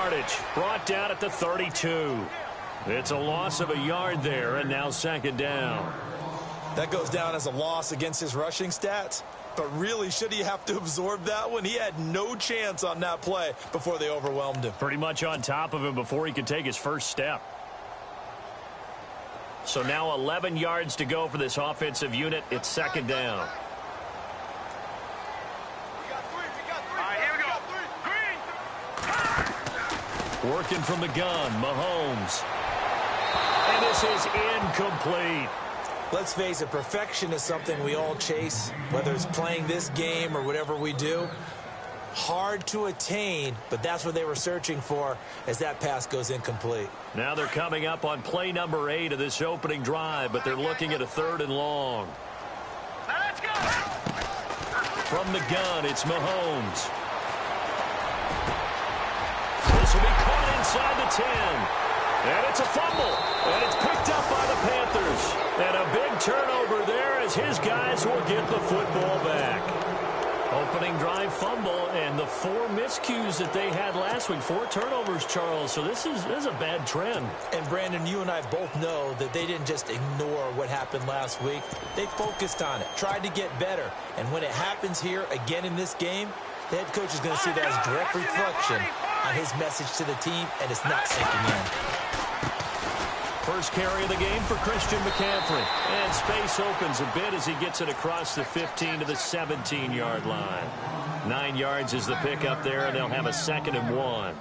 yardage. Brought down at the 32. It's a loss of a yard there, and now second down. That goes down as a loss against his rushing stats. But really, should he have to absorb that one? He had no chance on that play before they overwhelmed him. Pretty much on top of him before he could take his first step. So now 11 yards to go for this offensive unit. It's second down. Working from the gun, Mahomes. And this is incomplete. Let's face it, perfection is something we all chase, whether it's playing this game or whatever we do. Hard to attain, but that's what they were searching for as that pass goes incomplete. Now they're coming up on play number 8 of this opening drive, but they're looking at a 3rd and long. Let's go! From the gun, it's Mahomes. This will be caught inside the 10. And it's a fumble. And it's picked up by the Panthers. And a big turnover there as his guys will get the football back. Opening drive fumble, and the 4 miscues that they had last week. 4 turnovers, Charles. So this is a bad trend. And, Brandon, you and I both know that they didn't just ignore what happened last week. They focused on it, tried to get better. And when it happens here again in this game, the head coach is going to see that as direct reflection on his message to the team, and it's not sinking in. First carry of the game for Christian McCaffrey. And space opens a bit as he gets it across the 15 to the 17-yard line. 9 yards is the pickup there, and they'll have a 2nd and 1.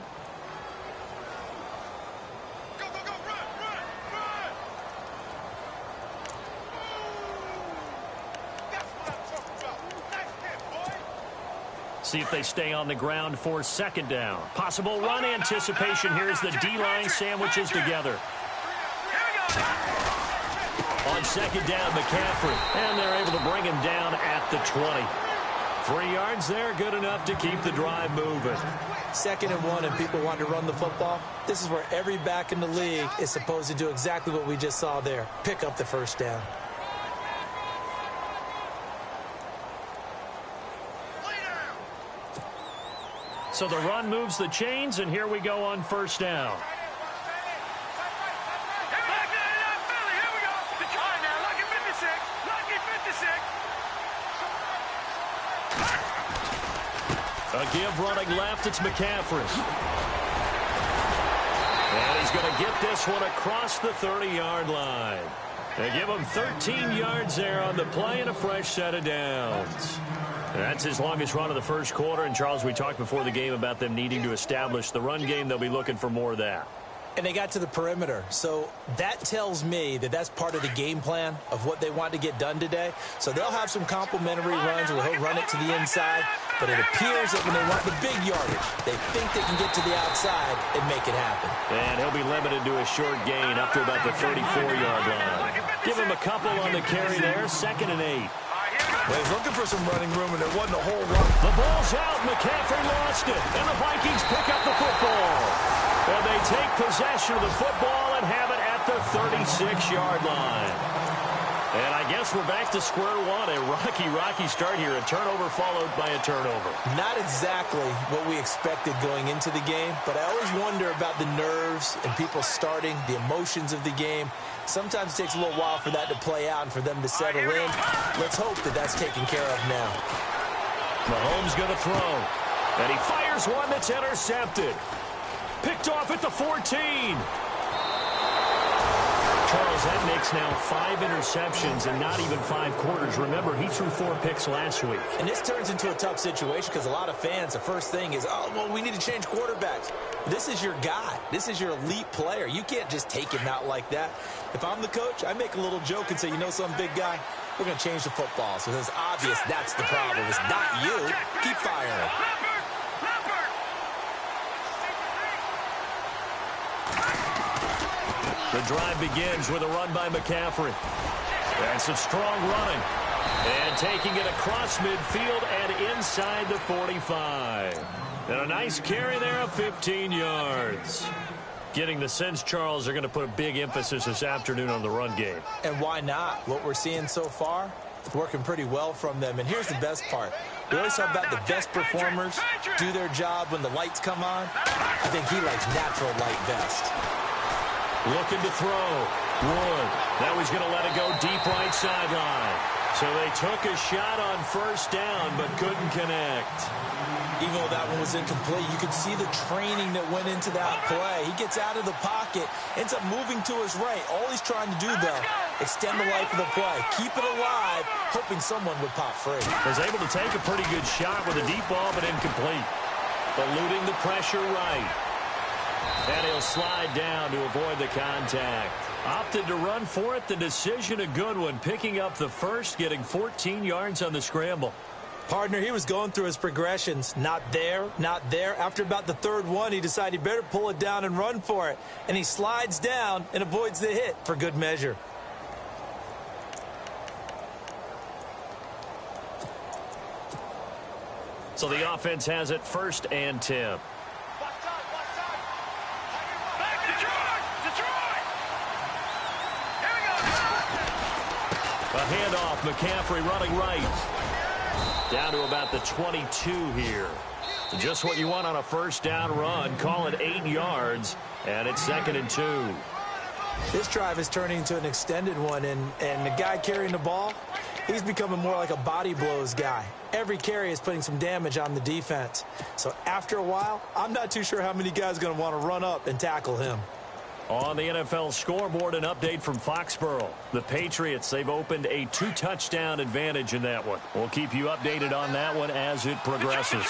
See if they stay on the ground for second down. Possible run anticipation here as the D-line sandwiches together. On second down, McCaffrey. And they're able to bring him down at the 20. 3 yards there, good enough to keep the drive moving. 2nd and 1, and people want to run the football. This is where every back in the league is supposed to do exactly what we just saw there. Pick up the first down. So the run moves the chains, and here we go on first down. A give running left, it's McCaffrey. And he's going to get this one across the 30-yard line. They give him 13 yards there on the play and a fresh set of downs. That's his longest run of the first quarter. And, Charles, we talked before the game about them needing to establish the run game. They'll be looking for more of that. And they got to the perimeter. So that tells me that that's part of the game plan of what they want to get done today. So they'll have some complimentary runs where he'll run it to the inside. But it appears that when they want the big yardage, they think they can get to the outside and make it happen. And he'll be limited to a short gain up to about the 34-yard line. Give him a couple on the carry there. 2nd and 8. Well, he's looking for some running room, and there wasn't a whole lot. The ball's out. McCaffrey lost it. And the Vikings pick up the football. And they take possession of the football and have it at the 36-yard line. And I guess we're back to square one. A rocky start here. A turnover followed by a turnover. Not exactly what we expected going into the game, but I always wonder about the nerves and people starting, the emotions of the game. Sometimes it takes a little while for that to play out and for them to settle in. Let's hope that that's taken care of now. Mahomes going to throw. And he fires one that's intercepted. Picked off at the 14. Charles, that makes now 5 interceptions and not even 5 quarters. Remember, he threw 4 picks last week. And this turns into a tough situation because a lot of fans, the first thing is, oh, well, we need to change quarterbacks. This is your guy. This is your elite player. You can't just take him out like that. If I'm the coach, I make a little joke and say, you know some big guy, we're going to change the football. So it's obvious that's the problem. It's not you. Keep firing. The drive begins with a run by McCaffrey. And some strong running. And taking it across midfield and inside the 45. And a nice carry there of 15 yards. Getting the sense, Charles, they're going to put a big emphasis this afternoon on the run game. And why not? What we're seeing so far, it's working pretty well from them. And here's the best part. We always talk about the best performers do their job when the lights come on. I think he likes natural light best. Looking to throw. Wood. Now he's going to let it go deep right sideline. So they took a shot on first down, but couldn't connect. Even though that one was incomplete, you could see the training that went into that play. He gets out of the pocket, ends up moving to his right. All he's trying to do, though, extend the life of the play. Keep it alive, hoping someone would pop free. Was able to take a pretty good shot with a deep ball, but incomplete. Eluding the pressure right. And he'll slide down to avoid the contact. Opted to run for it. The decision a good one. Picking up the first, getting 14 yards on the scramble. Partner, he was going through his progressions. Not there, not there. After about the third one, he decided he better pull it down and run for it. And he slides down and avoids the hit for good measure. So the offense has it 1st and 10. A handoff, McCaffrey running right. Down to about the 22 here. Just what you want on a first down run. Call it 8 yards, and it's 2nd and 2. This drive is turning into an extended one, and the guy carrying the ball, he's becoming more like a body blows guy. Every carry is putting some damage on the defense. So after a while, I'm not too sure how many guys are going to want to run up and tackle him. On the NFL scoreboard, an update from Foxborough. The Patriots, they've opened a 2-touchdown advantage in that one. We'll keep you updated on that one as it progresses.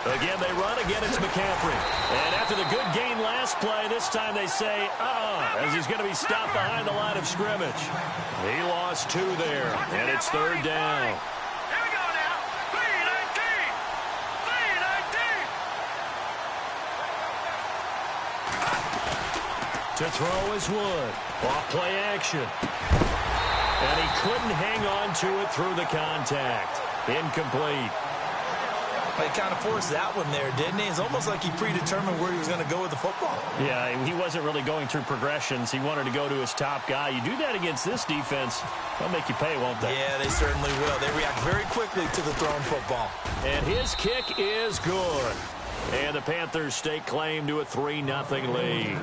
Again, they run. Again, it's McCaffrey. And after the good gain last play, this time they say, as he's going to be stopped behind the line of scrimmage. He lost 2 there, and it's 3rd down. To throw is Wood. Off play action. And he couldn't hang on to it through the contact. Incomplete. He kind of forced that one there, didn't he? It's almost like he predetermined where he was going to go with the football. Yeah, he wasn't really going through progressions. He wanted to go to his top guy. You do that against this defense, they'll make you pay, won't they? Yeah, they certainly will. They react very quickly to the thrown football. And his kick is good. And the Panthers stake claim to a 3-0 lead.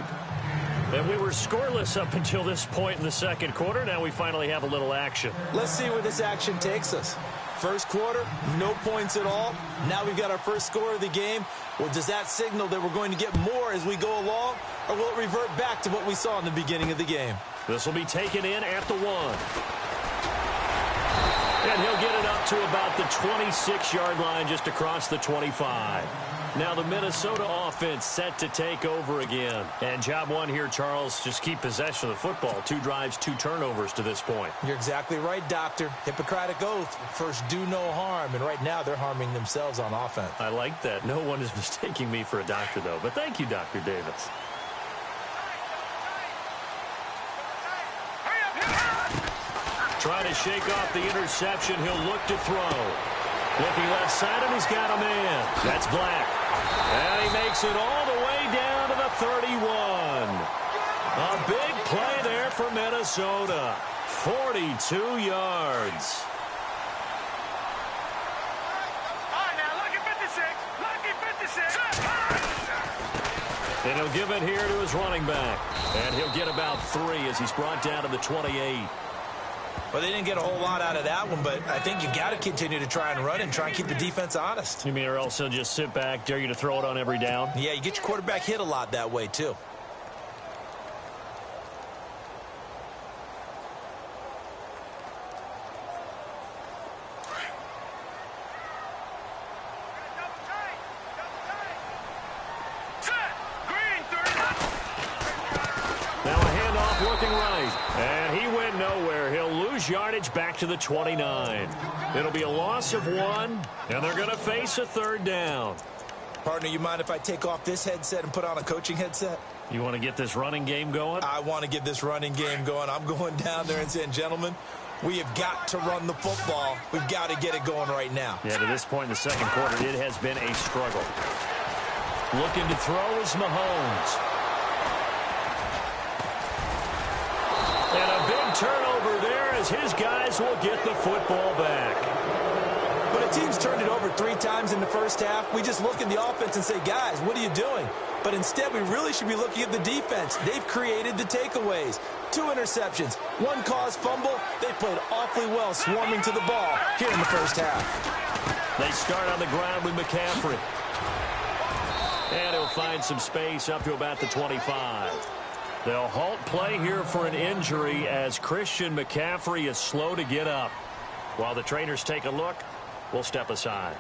And we were scoreless up until this point in the second quarter. Now we finally have a little action. Let's see where this action takes us. First quarter, no points at all. Now we've got our first score of the game. Well, does that signal that we're going to get more as we go along? Or will it revert back to what we saw in the beginning of the game? This will be taken in at the 1. And he'll get it up to about the 26-yard line just across the 25. Now the Minnesota offense set to take over again. And job one here, Charles, just keep possession of the football. 2 drives, 2 turnovers to this point. You're exactly right, Doctor. Hippocratic oath. First, do no harm. And right now, they're harming themselves on offense. I like that. No one is mistaking me for a doctor, though. But thank you, Dr. Davis. Trying to shake off the interception. He'll look to throw. Looking left side, and he's got a man. That's Black. And he makes it all the way down to the 31. A big play there for Minnesota. 42 yards. And he'll give it here to his running back. And he'll get about 3 as he's brought down to the 28. Well, they didn't get a whole lot out of that one, but I think you've got to continue to try and run and try and keep the defense honest. You mean or else he'll just sit back, dare you to throw it on every down? Yeah, you get your quarterback hit a lot that way, too. Now a handoff looking right. And he went nowhere. He'll lose yardage back to the 29. It'll be a loss of 1, and they're going to face a 3rd down. Partner, you mind if I take off this headset and put on a coaching headset? You want to get this running game going? I want to get this running game going. I'm going down there and saying, gentlemen, we have got to run the football. We've got to get it going right now. Yeah, to this point in the second quarter, it has been a struggle. Looking to throw is Mahomes. And a big turnover there as his guys will get the football back. When a team's turned it over 3 times in the first half, we just look at the offense and say, guys, what are you doing? But instead, we really should be looking at the defense. They've created the takeaways. 2 interceptions, 1 caused fumble. They played awfully well swarming to the ball here in the first half. They start on the ground with McCaffrey. And he'll find some space up to about the 25. They'll halt play here for an injury as Christian McCaffrey is slow to get up. While the trainers take a look, we'll step aside.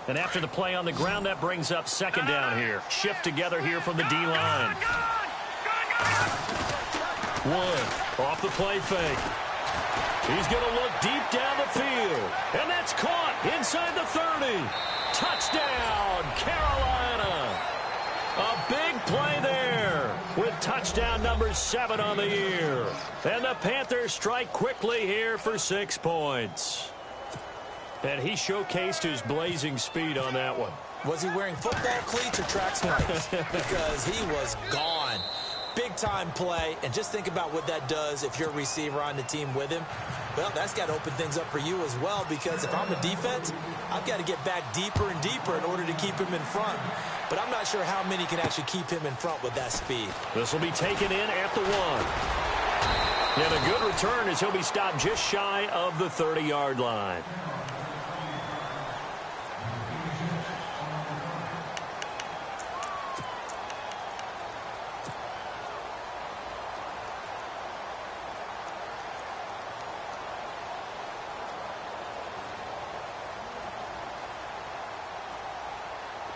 And after the play on the ground, that brings up second down here. Shift together here from the D-line. Wood off the play fake. He's going to look deep down the field. And that's caught inside the 30. Touchdown, Carolina. A big play there with touchdown number 7 on the year. And the Panthers strike quickly here for 6 points. And he showcased his blazing speed on that one. Was he wearing football cleats or track spikes? Because he was gone. Big-time play, and just think about what that does if you're a receiver on the team with him. Well, that's got to open things up for you as well, because if I'm a defense, I've got to get back deeper and deeper in order to keep him in front. But I'm not sure how many can actually keep him in front with that speed. This will be taken in at the 1. And a good return as he'll be stopped just shy of the 30-yard line.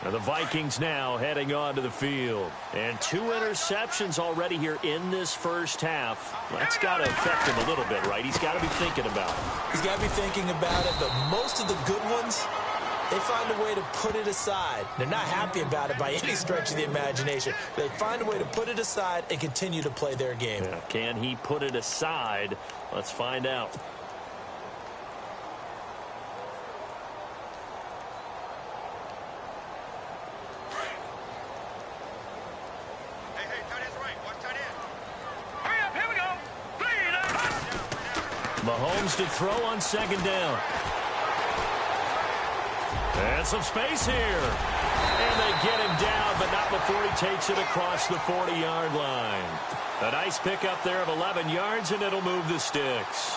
Now the Vikings now heading onto the field. And 2 interceptions already here in this first half. That's got to affect him a little bit, right? He's got to be thinking about it. He's got to be thinking about it, but most of the good ones, they find a way to put it aside. They're not happy about it by any stretch of the imagination. They find a way to put it aside and continue to play their game. Yeah, can he put it aside? Let's find out. Mahomes to throw on second down. And some space here. And they get him down, but not before he takes it across the 40-yard line. A nice pickup there of 11 yards, and it'll move the sticks.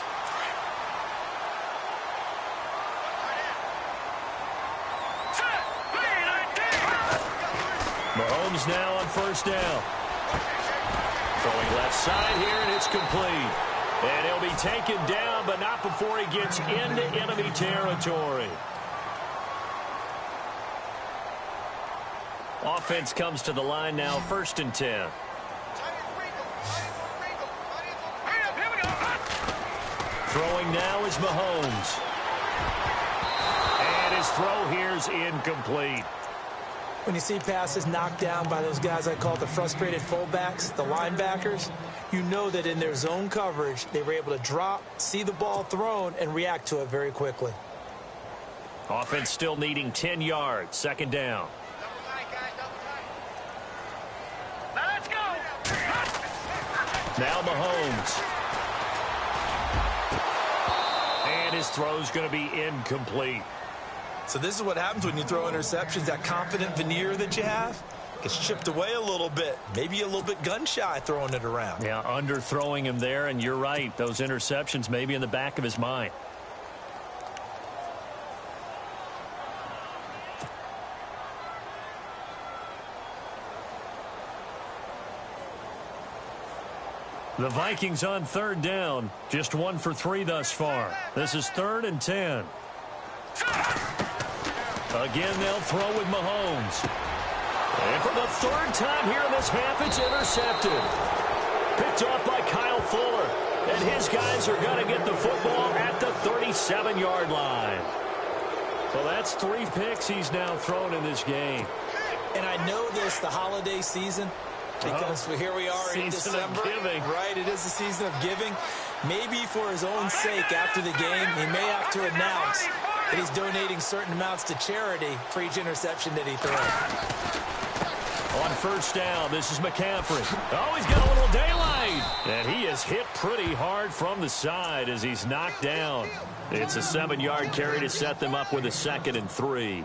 Mahomes now on first down. Throwing left side here, and it's complete. And he'll be taken down, but not before he gets into enemy territory. Offense comes to the line now, 1st and 10. Throwing now is Mahomes. And his throw here is incomplete. When you see passes knocked down by those guys I call the frustrated fullbacks, the linebackers, you know that in their zone coverage, they were able to drop, see the ball thrown, and react to it very quickly. Offense still needing 10 yards, 2nd down. Let's go. Now Mahomes. And his throw's going to be incomplete. So this is what happens when you throw interceptions. That confident veneer that you have gets chipped away a little bit. Maybe a little bit gun-shy throwing it around. Yeah, underthrowing him there, and you're right. Those interceptions may be in the back of his mind. The Vikings on 3rd down. Just 1 for 3 thus far. This is 3rd and 10. Again, they'll throw with Mahomes. And for the 3rd time here in this half, it's intercepted. Picked off by Kyle Fuller. And his guys are going to get the football at the 37-yard line. Well, that's 3 picks he's now thrown in this game. And I know this, the holiday season, because here we are in December. Of giving. Right, it is the season of giving. Maybe for his own sake after the game, he may have to announce that he's donating certain amounts to charity for each interception that he throws. On first down, this is McCaffrey. Oh, he's got a little daylight. And he is hit pretty hard from the side as he's knocked down. It's a 7-yard carry to set them up with a 2nd and 3.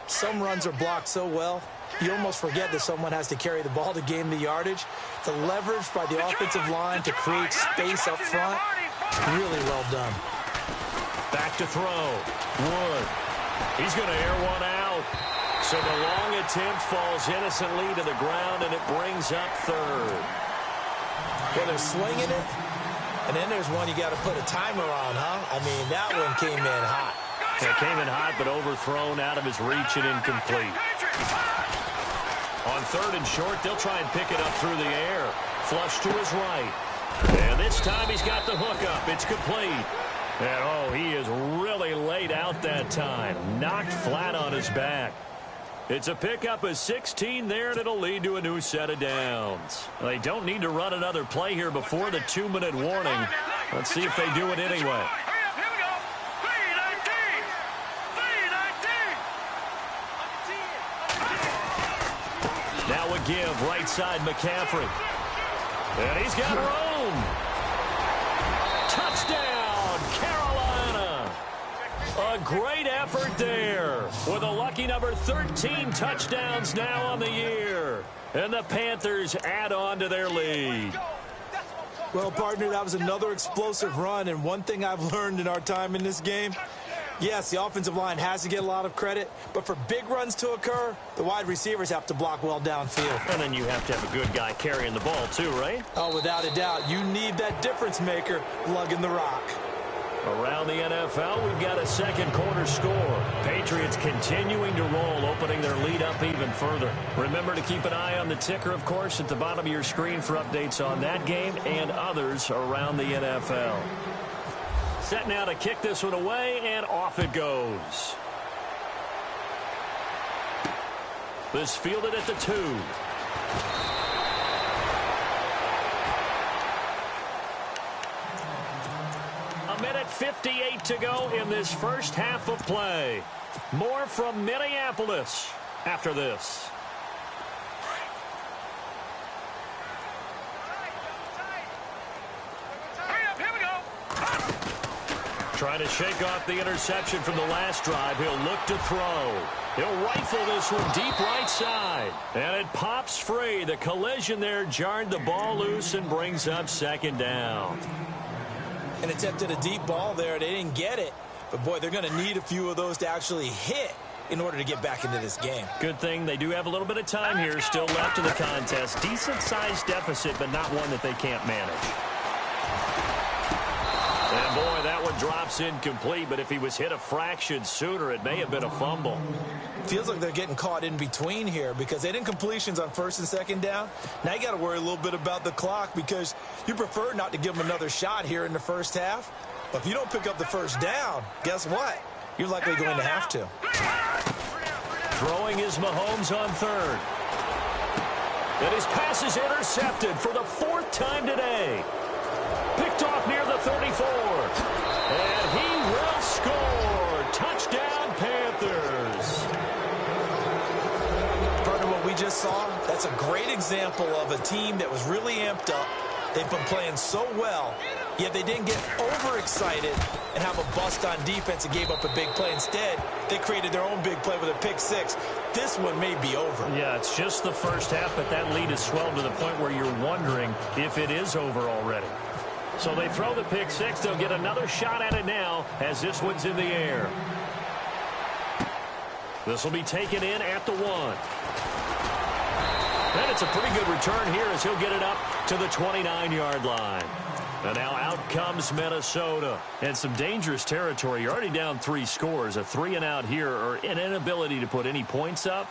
Some runs are blocked so well, you almost forget that someone has to carry the ball to gain the yardage. The leverage by the offensive line to create space up front, really well done. Back to throw. Wood. He's going to air one out. So the long attempt falls innocently to the ground, and it brings up 3rd. Well, they're swinging it, and then there's one you got to put a timer on, huh? I mean, that one came in hot. It came in hot, but overthrown out of his reach and incomplete. On 3rd and short, they'll try and pick it up through the air. Flush to his right. And this time he's got the hook up. It's complete. And, oh, he is really laid out that time. Knocked flat on his back. It's a pickup of 16 there, and it'll lead to a new set of downs. They don't need to run another play here before the 2-minute warning. Let's see if they do it anyway. Now a give, right side McCaffrey. And he's got room. Touchdown, Carolina. A great effort there with a lucky number 13 touchdowns now on the year. And the Panthers add on to their lead. Well, partner, that was another explosive run, and one thing I've learned in our time in this game, yes, the offensive line has to get a lot of credit, but for big runs to occur, the wide receivers have to block well downfield. And then you have to have a good guy carrying the ball too, right? Oh, without a doubt. You need that difference maker lugging the rock. Around the NFL, we've got a second quarter score. Patriots continuing to roll, opening their lead up even further. Remember to keep an eye on the ticker, of course, at the bottom of your screen for updates on that game and others around the NFL. Set now to kick this one away, and off it goes. This fielded at the 2. A minute 58 to go in this first half of play. More from Minneapolis after this. Trying to shake off the interception from the last drive. He'll look to throw. He'll rifle this one deep right side. And it pops free. The collision there jarred the ball loose and brings up 2nd down. An attempt at a deep ball there. They didn't get it. But, boy, they're going to need a few of those to actually hit in order to get back into this game. Good thing they do have a little bit of time here still left in the contest. Decent-sized deficit, but not one that they can't manage. And, boy, that one drops incomplete, but if he was hit a fraction sooner, it may have been a fumble. Feels like they're getting caught in between here because they didn't completions on 1st and 2nd down. Now you got to worry a little bit about the clock because you prefer not to give them another shot here in the first half. But if you don't pick up the 1st down, guess what? You're likely going to have to. Throwing is Mahomes on 3rd. And his pass is intercepted for the 4th time today. Picked off near the 34. And he will score. Touchdown, Panthers. Part of what we just saw, that's a great example of a team that was really amped up. They've been playing so well, yet they didn't get overexcited and have a bust on defense and gave up a big play. Instead, they created their own big play with a pick 6. This one may be over. Yeah, it's just the first half, but that lead has swelled to the point where you're wondering if it is over already. So they throw the pick 6. They'll get another shot at it now as this one's in the air. This will be taken in at the 1. And it's a pretty good return here as he'll get it up to the 29-yard line. And now out comes Minnesota. And some dangerous territory. You're already down 3 scores. A 3-and-out here or an inability to put any points up.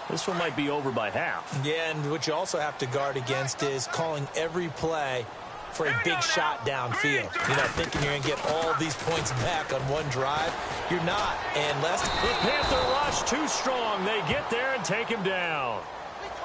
This one might be over by half. Yeah, and what you also have to guard against is calling every play for a big shot downfield. You're not thinking you're going to get all these points back on one drive. You're not. And the Panther rush too strong. They get there and take him down.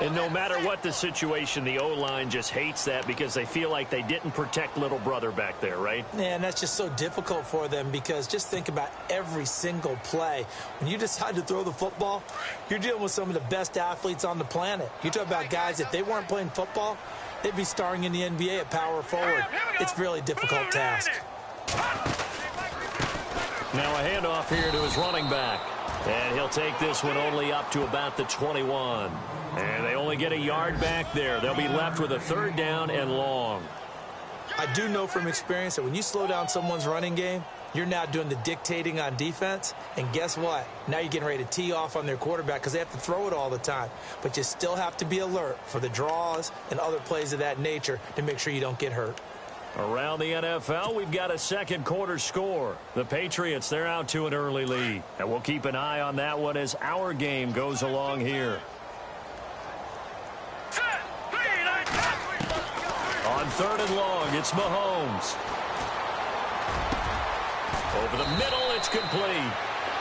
And no matter what the situation, the O-line just hates that because they feel like they didn't protect little brother back there, right? Yeah, and that's just so difficult for them because just think about every single play. When you decide to throw the football, you're dealing with some of the best athletes on the planet. You talk about guys, if they weren't playing football, they'd be starring in the NBA at power forward. It's a really difficult task. Now a handoff here to his running back. And he'll take this one only up to about the 21. And they only get a yard back there. They'll be left with a 3rd down and long. I do know from experience that when you slow down someone's running game, you're now doing the dictating on defense. And guess what? Now you're getting ready to tee off on their quarterback because they have to throw it all the time. But you still have to be alert for the draws and other plays of that nature to make sure you don't get hurt. Around the NFL, we've got a second quarter score. The Patriots, they're out to an early lead. And we'll keep an eye on that one as our game goes along here. On 3rd and long, it's Mahomes. Over the middle, it's complete.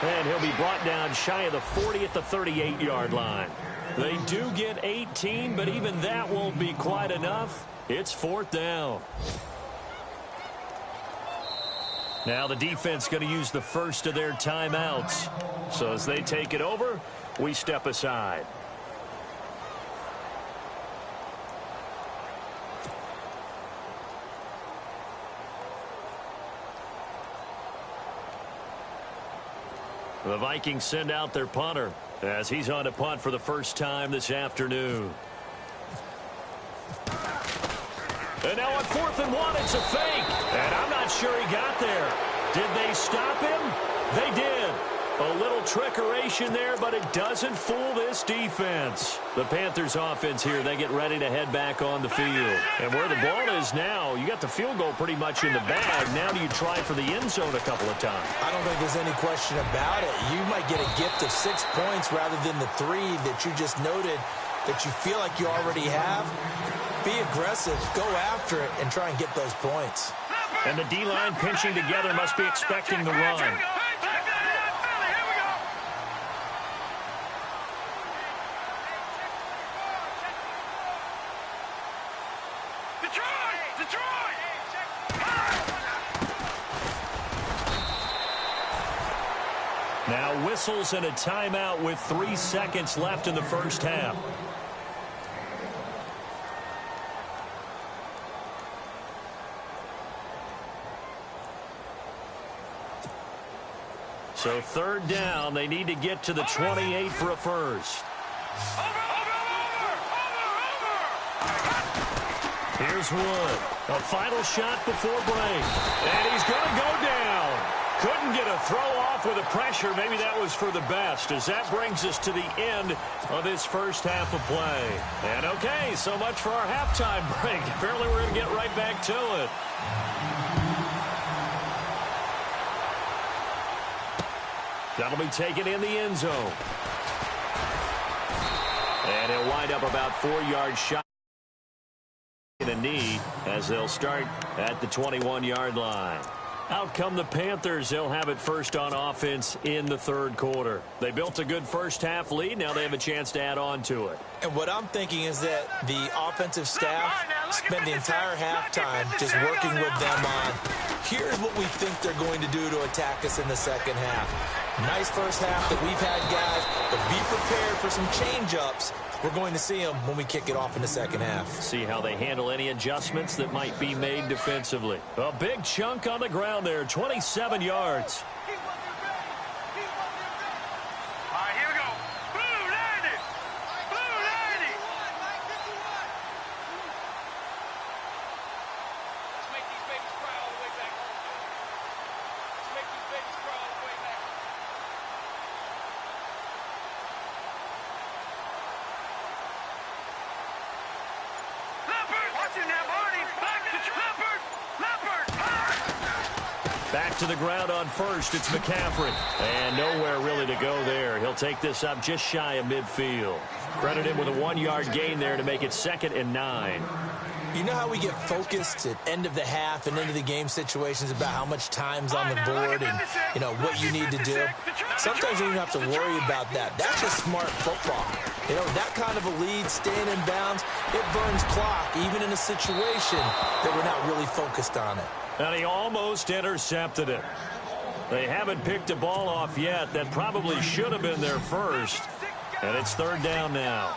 And he'll be brought down shy of the 40 at the 38-yard line. They do get 18, but even that won't be quite enough. It's 4th down. Now the defense going to use the first of their timeouts. So as they take it over, we step aside. The Vikings send out their punter as he's on to punt for the first time this afternoon. And now on 4th and 1, it's a fake. And I'm not sure he got there. Did they stop him? They did. A little trickeration there, but it doesn't fool this defense. The Panthers offense here, they get ready to head back on the field. And where the ball is now, you got the field goal pretty much in the bag. Now do you try for the end zone a couple of times? I don't think there's any question about it. You might get a gift of 6 points rather than the 3 that you just noted that you feel like you already have. Be aggressive, go after it, and try and get those points. And the D-line pinching together must be expecting the run. Now whistles and a timeout with 3 seconds left in the first half. So 3rd down, they need to get to the 28 for a first. Here's Wood. A final shot before break. And he's going to go down. Couldn't get a throw off with the pressure. Maybe that was for the best, as that brings us to the end of this first half of play. And okay, so much for our halftime break. Apparently we're going to get right back to it. That'll be taken in the end zone. And he'll wind up about 4-yard shot in a knee as they'll start at the 21-yard line. Out come the Panthers. They'll have it first on offense in the 3rd quarter. They built a good first half lead. Now they have a chance to add on to it. And what I'm thinking is that the offensive staff spent the entire halftime just working with them on, here's what we think they're going to do to attack us in the second half. Nice first half that we've had, guys, but be prepared for some change-ups. We're going to see them when we kick it off in the second half. See how they handle any adjustments that might be made defensively. A big chunk on the ground there, 27 yards. All right, here we go. Blue 90. Blue 90. Let's make these babies cry all the way back home. Let's make these babies cry all the way back. Leopard! Watch it now, Barney! Back to Leopard! Leopard! Back to the ground on first. It's McCaffrey. And nowhere really to go there. He'll take this up just shy of midfield. Credit him with a 1-yard gain there to make it 2nd and 9. You know how we get focused at end of the half and end of the game situations about how much time's on the board and, you know, what you need to do? Sometimes you don't even have to worry about that. That's just smart football. You know, that kind of a lead, staying in bounds, it burns clock, even in a situation that we're not really focused on it. And he almost intercepted it. They haven't picked a ball off yet. That probably should have been their first. And it's third down now.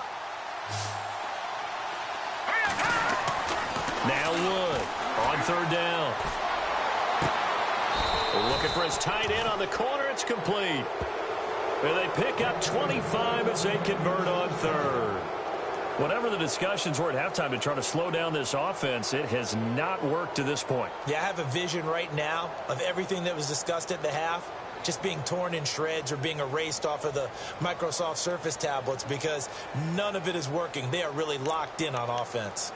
Now Wood on third down. Looking for his tight end on the corner. It's complete. And they pick up 25 as they convert on third. Whatever the discussions were at halftime to try to slow down this offense, it has not worked to this point. Yeah, I have a vision right now of everything that was discussed at the half just being torn in shreds or being erased off of the Microsoft Surface tablets because none of it is working. They are really locked in on offense.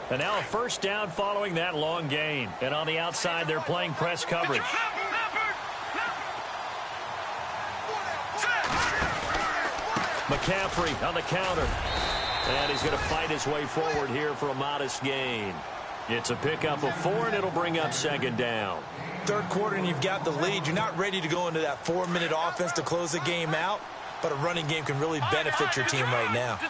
And now a first down following that long gain. And on the outside, they're playing press coverage. McCaffrey on the counter. And he's going to fight his way forward here for a modest gain. It's a pickup of 4, and it'll bring up second down. Third quarter, and you've got the lead. You're not ready to go into that 4-minute offense to close the game out, but a running game can really benefit your team right now.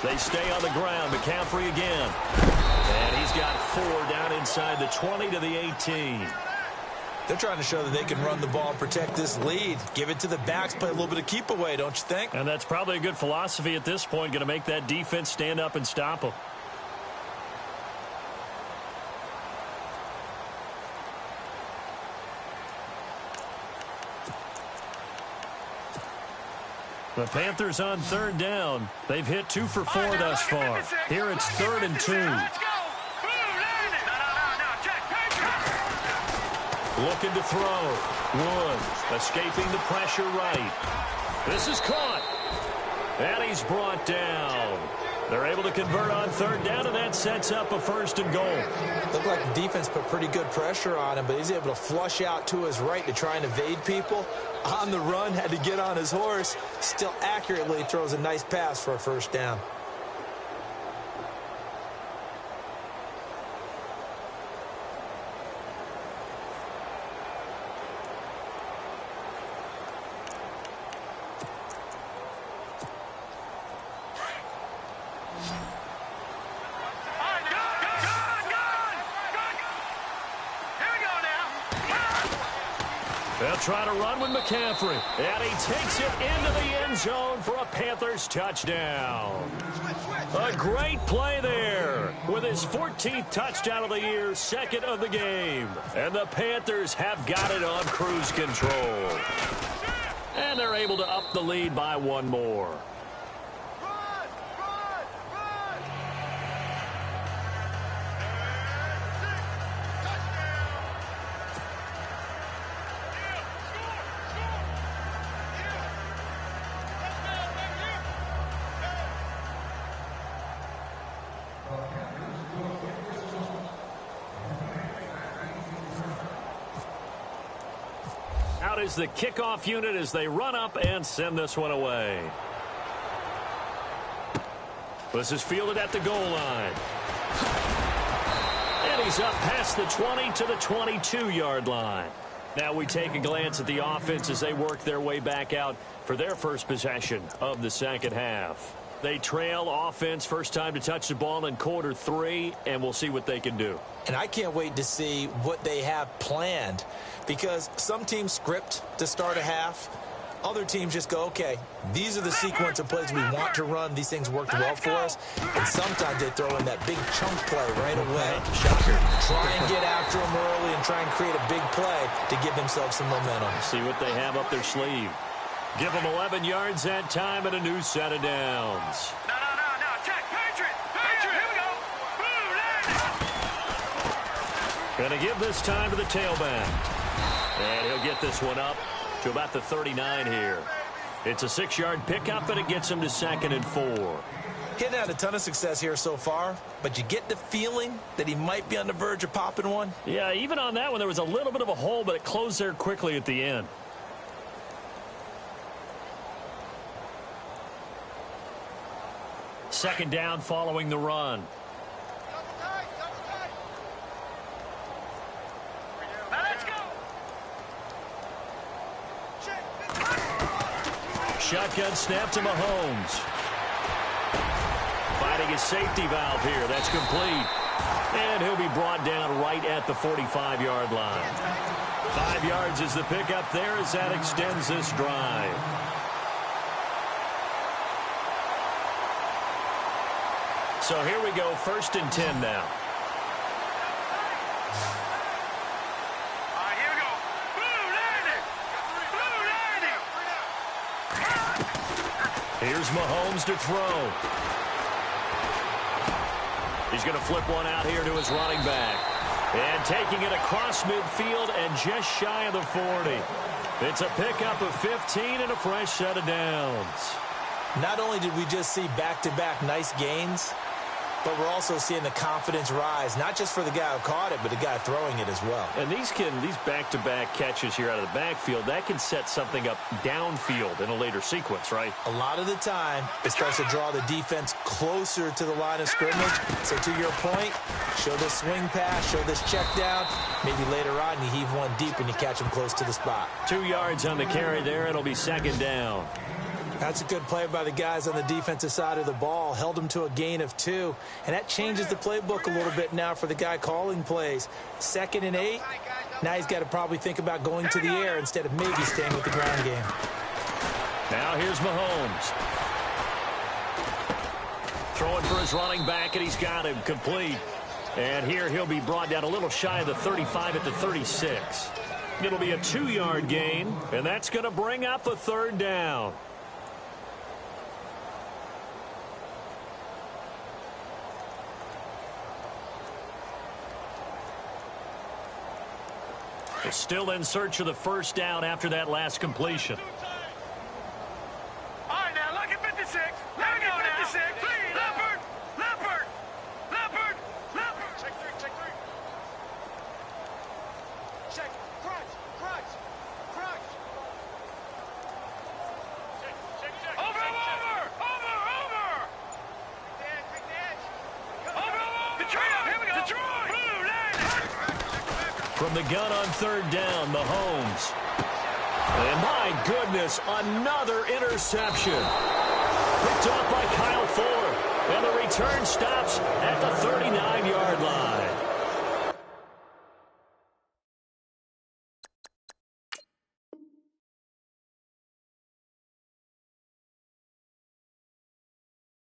They stay on the ground. McCaffrey again. And he's got 4 down inside the 20 to the 18. They're trying to show that they can run the ball and protect this lead. Give it to the backs, play a little bit of keep away, don't you think? And that's probably a good philosophy at this point, going to make that defense stand up and stop them. The Panthers on third down. They've hit 2 for 4 thus far. Here it's 3rd and 2. Looking to throw. Wood escaping the pressure right. This is caught. And he's brought down. They're able to convert on third down, and that sets up a 1st and goal. Looked like the defense put pretty good pressure on him, but he's able to flush out to his right to try and evade people. On the run, had to get on his horse. Still accurately throws a nice pass for a 1st down. They'll try to run with McCaffrey. And he takes it into the end zone for a Panthers touchdown. A great play there with his 14th touchdown of the year, 2nd of the game. And the Panthers have got it on cruise control. And they're able to up the lead by 1 more. Out is the kickoff unit as they run up and send this one away. This is fielded at the goal line. And he's up past the 20 to the 22-yard line. Now we take a glance at the offense as they work their way back out for their first possession of the second half. They trail offense, first time to touch the ball in quarter 3, and we'll see what they can do. And I can't wait to see what they have planned, because some teams script to start a half. Other teams just go, okay, these are the sequence of plays we want to run. These things worked well for us. And sometimes they throw in that big chunk play right away. Shocker. Try and get after them early and try and create a big play to give themselves some momentum. See what they have up their sleeve. Give them 11 yards that time and a new set of downs. No. Check. Patriot. Here we go. Going to give this time to the tailback. And he'll get this one up to about the 39 here. It's a 6-yard pickup, and it gets him to 2nd and 4. He hadn't had a ton of success here so far, but you get the feeling that he might be on the verge of popping one. Yeah, even on that one, there was a little bit of a hole, but it closed there quickly at the end. Second down following the run. Now let's go. Shotgun snap to Mahomes. Finding his safety valve here. That's complete. And he'll be brought down right at the 45-yard line. 5 yards is the pickup there as that extends this drive. So here we go, 1st and 10 now. All right, here we go. Blue landing. Here's Mahomes to throw. He's going to flip one out here to his running back. And taking it across midfield and just shy of the 40. It's a pickup of 15 and a fresh set of downs. Not only did we just see back-to-back nice gains, but we're also seeing the confidence rise, not just for the guy who caught it, but the guy throwing it as well. And these back-to-back catches here out of the backfield, that can set something up downfield in a later sequence, right? A lot of the time, it starts to draw the defense closer to the line of scrimmage. So to your point, show this swing pass, show this check down. Maybe later on you heave one deep and you catch him close to the spot. 2 yards on the carry there. It'll be second down. That's a good play by the guys on the defensive side of the ball. Held them to a gain of 2. And that changes the playbook a little bit now for the guy calling plays. 2nd and 8. Now he's got to probably think about going to the air instead of maybe staying with the ground game. Now here's Mahomes. Throwing for his running back, and he's got him complete. And here he'll be brought down a little shy of the 35 at the 36. It'll be a 2-yard gain, and that's going to bring up a 3rd down. They're still in search of the 1st down after that last completion. All right, now look at 56. Look at 56. Leopard. Check 3. Check. Crunch. Check. Over. Take the edge. Over. Detroit. Here we go. Detroit. Blue landing. From the gun on 3rd down, Mahomes. And my goodness, another interception. Picked off by Kyle Fuller. And the return stops at the 39-yard line.